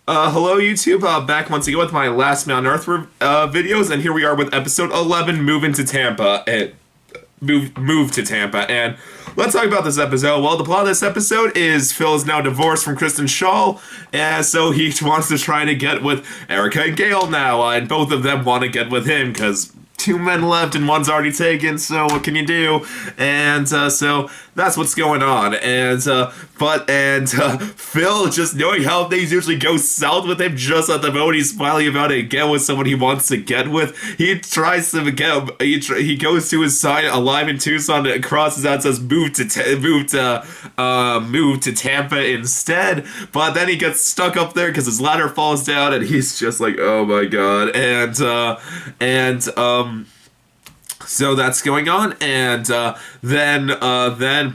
Hello YouTube, back once again with my Last Man on Earth videos, and here we are with episode 11, Move to Tampa, and let's talk about this episode. Well, the plot of this episode is Phil is now divorced from Kristen Schaal, and so he wants to try to get with Erica and Gail now, and both of them want to get with him, because two men left and one's already taken, so what can you do? And so that's what's going on. And Phil, just knowing how things usually go south with him just at the moment he's finally about to get with someone he wants to get with, he tries to get he goes to his sign alive in Tucson and crosses out, says move to Tampa instead, but then he gets stuck up there because his ladder falls down and he's just like, oh my god. So that's going on, and then another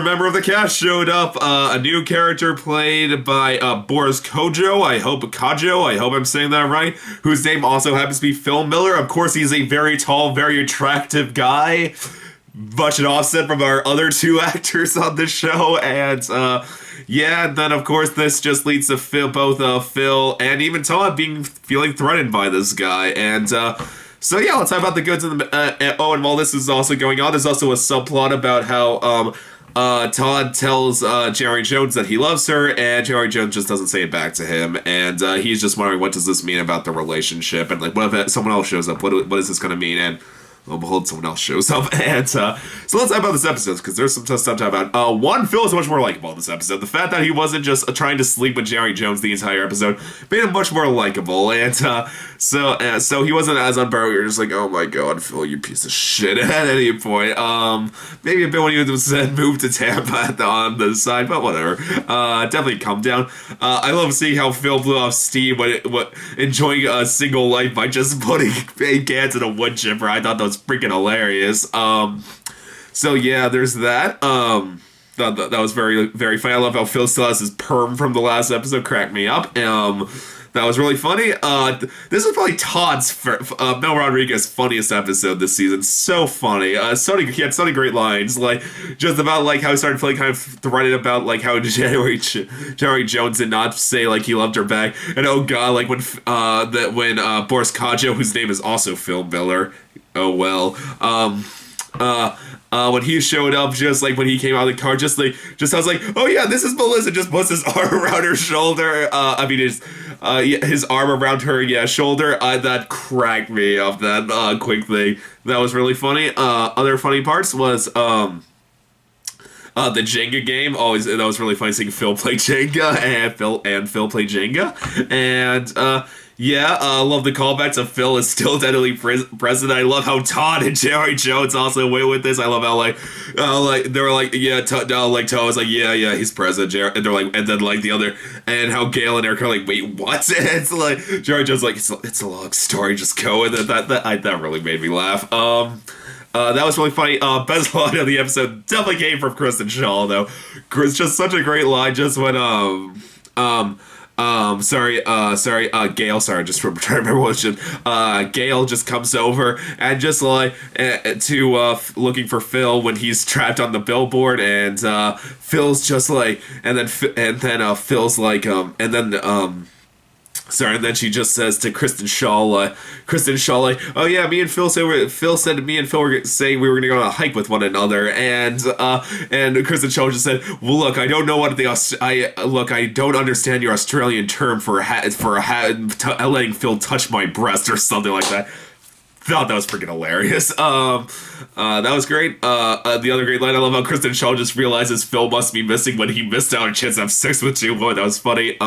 member of the cast showed up, a new character played by Boris Kodjoe. I hope I'm saying that right. Whose name also happens to be Phil Miller. Of course, he's a very tall, very attractive guy. Much an offset from our other two actors on the show, and yeah, then of course this just leads to both Phil and even Todd feeling threatened by this guy, and so yeah, let's talk about the goods and the and while this is also going on, there's also a subplot about how Todd tells Jerry Jones that he loves her, and Jerry Jones just doesn't say it back to him, and he's just wondering what does this mean about the relationship, and like what if someone else shows up, what is this gonna mean? And well, behold, someone else shows up, and so let's talk about this episode, because there's some stuff to talk about. One, Phil is much more likable in this episode. The fact that he wasn't just trying to sleep with Jerry Jones the entire episode made him much more likable, and so he wasn't as unbearable. You're just like, oh my god, Phil, you piece of shit at any point. Maybe a bit when you said move to Tampa on the side, but whatever. Definitely calm down. I love seeing how Phil blew off steam when enjoying a single life by just putting cans in a wood chipper. I thought that was freaking hilarious. So yeah, there's that. That was very, very funny. I love how Phil still has his perm from the last episode. Cracked me up. That was really funny. This was probably Todd's Mel Rodriguez funniest episode this season. So funny. He had so many great lines, like just about like how he started feeling kind of threatened about like how Jerry Jones did not say like he loved her back, and oh god, like when Boris Kodjoe, whose name is also Phil Miller. Oh well. When he showed up, just like when he came out of the car, just sounds like, oh yeah, this is Melissa. Just puts his arm around her shoulder. His arm around her, shoulder. That cracked me up. That quick thing. That was really funny. Other funny parts was the Jenga game. That was really funny seeing Phil play Jenga and Phil play Jenga, and. Yeah, love the callback to Phil is still deadly present. I love how Todd and Jerry Jones also went with this. I love how they were like, yeah, Todd was like, yeah, he's present. And they're like, and then like the other, and how Gail and Eric are like, wait, what? And it's like Jerry Jones like, it's a long story. Just go with it. That really made me laugh. That was really funny. Best line of the episode definitely came from Kristen Schaal though. It's just such a great line. Just when Gail, just trying to remember what Gail just comes over and just like looking for Phil when he's trapped on the billboard, and Phil's just like, and then Phil's like, and then she just says to Kristen Schaal, oh yeah, Phil said me and Phil were saying we were gonna go on a hike with one another, and Kristen Schaal just said, well, look, I don't know what I don't understand your Australian term for letting Phil touch my breast or something like that. Thought that was freaking hilarious. That was great. The other great line, I love how Kristen Schaal just realizes Phil must be missing when he missed out on a chance to have sex with you. Boy, that was funny.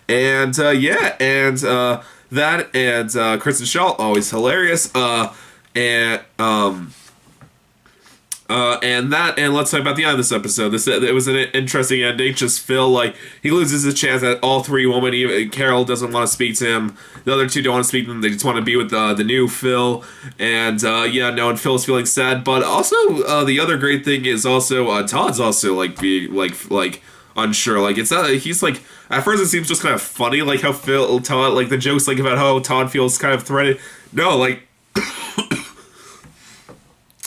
Kristen Schaal, always hilarious. And let's talk about the end of this episode. It was an interesting ending. Just Phil, like, he loses his chance at all three women. Carol doesn't want to speak to him. The other two don't want to speak to him. They just want to be with the new Phil. And and Phil's feeling sad. But also, the other great thing is also Todd's also like being like unsure. Like, it's not. He's like, at first it seems just kind of funny, like how Todd, like the jokes like about how Todd feels kind of threatened. No, like.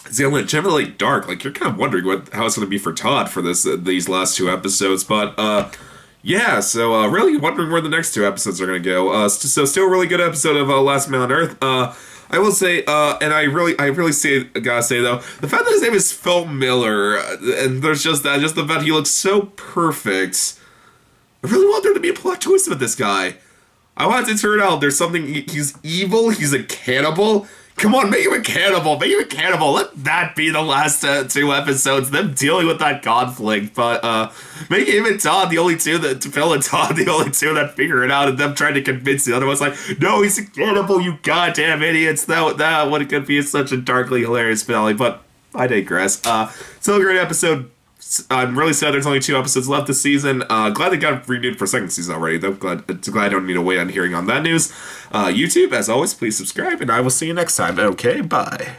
It's legitimately dark. Like, you're kind of wondering how it's going to be for Todd for these last two episodes. But Yeah, so really wondering where the next two episodes are going to go. So still a really good episode of Last Man on Earth. I will say, and gotta say though, the fact that his name is Phil Miller, and there's just the fact he looks so perfect. I really want there to be a plot twist with this guy. I want it to turn out there's something. He's evil. He's a cannibal. Come on, make him a cannibal. Make him a cannibal. Let that be the last two episodes. Them dealing with that conflict. But make him and Todd the only two that Phil and Todd the only two that figure it out, and them trying to convince the other ones like, no, he's a cannibal. You goddamn idiots. That what it could be such a darkly hilarious finale. But I digress. Still a great episode. I'm really sad there's only 2 episodes left this season. Glad they got renewed for second season already, though. Glad I don't need to wait on hearing on that news. YouTube, as always, please subscribe, and I will see you next time. Okay, bye.